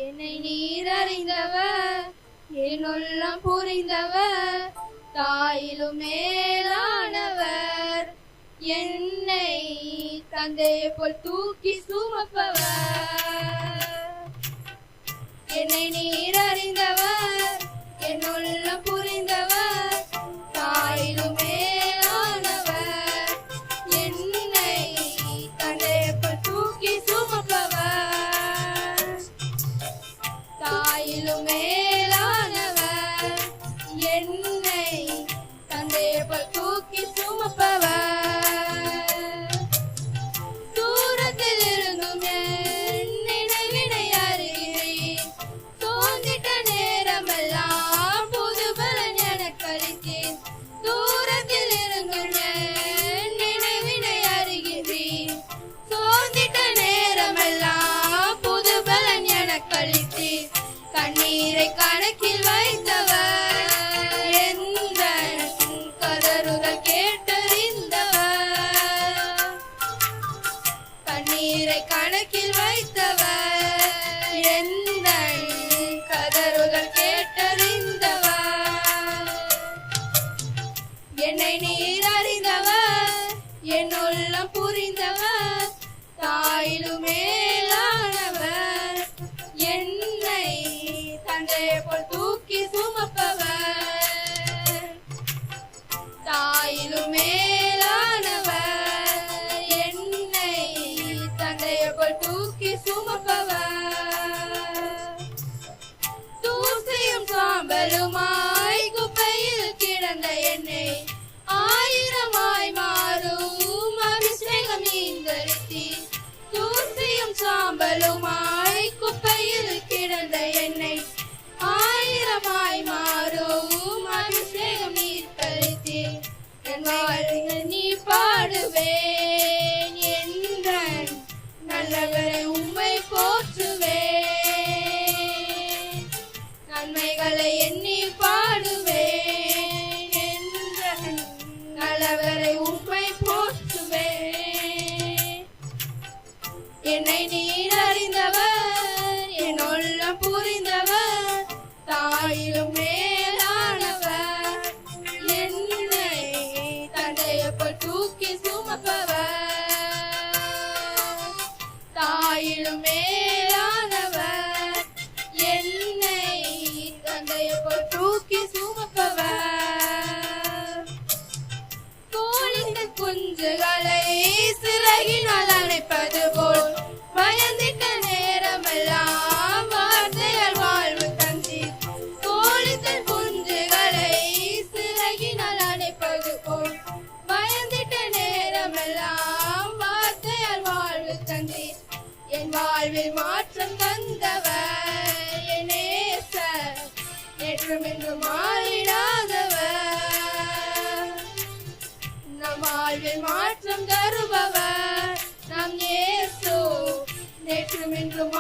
என்னை நீர் அறிந்தவர், என் உள்ளம் புரிந்தவர், தாயிலும் மேலானவர், என்னை தந்தையை போல் தூக்கி சுமப்பவர். என்னை நீர் அறிந்தவர், என் உள்ளம் புரிந்தவர், தாயிலும் மேலானவர், என்னை தந்தையை போல் தூக்கி சுமப்பவர். தாயிலும் மேலானவர், என்னை தந்தையை போல் தூக்கி சுமப்பவர். தூரத்தில் இருந்தும் என் நினைவினை அறிகிறேன், தோன்றிட்ட நேரமெல்லாம் புது பலன் எனக்கு அளித்தேன். தூரத்தில் இருந்தும் என் நினைவினை அறிகிறேன், தோன்றிட்ட நேரமெல்லாம் புது பலன் எனக்கு அளித்தேன். கண்ணீரை கணக்கில் வைத்தவர், எந்த கதறுதல் கேட்டறிந்தவர். கண்ணீரை கணக்கில் வைத்தவர், எந்த கதறுதல் கேட்டறிந்தவர். என்னை நீர் அறிந்தவர், என் உள்ளம் புரிந்தவர், தாயிலும் மேலானவர், என்னை தந்தையை போல் தூக்கி சுமப்பவர். தாயிலும் மேலானவர், என்னை தந்தையை போல் தூக்கி சுமப்பவர். தூசியும் சாம்பலுமாய் குப்பையில் கிடந்த என்னை ஆயிரமாய் மாறும் அபிஷேகம் நீந்தரித்தி. தூசியும் சாம்பலுமாய் குப்பையில் கிடந்த என்னை ஆயிரமாய் மாறும் அபிஷேகம் நீர்த்தரித்தி. என் வாழ்வில் நீ பாடுவேன், என்ற நல்லவரை உம்மை போற்றுவேன். நன்மைகளை எண்ணி பாடுவேன், என்ற நல்லவரை உம்மை போற்றுவேன். என்னை நீர் அறிந்தவர், என் உள்ளம் புரிந்தவர், தாயிலும் மேலானவர், என்னை தந்தையை போல் தூக்கி சுமப்பவர். தாயிலும் மேலானவர், என்னை தந்தையை போல் தூக்கி சுமப்பவர். கோழிந்த குஞ்சுகளை சிறகினால் அணைப்பது போல் பயந்திட்ட நேரமெல்லாம் வார்த்தையால் வாழ்வு தந்தீர். கோழிந்த குஞ்சுகளை சிறகினால் அணைப்பது போல் பயந்திட்ட நேரமெல்லாம் வார்த்தையால் வாழ்வு தந்தீர். என் வாழ்வில் மாற்றம் தந்தவர், என் நேசர், நேற்றும் இன்றும் மாறிடாதவர். நம் வாழ்வில் மாற்றம் தருபவர் நம் இயேசு, நேற்றும் இன்றும்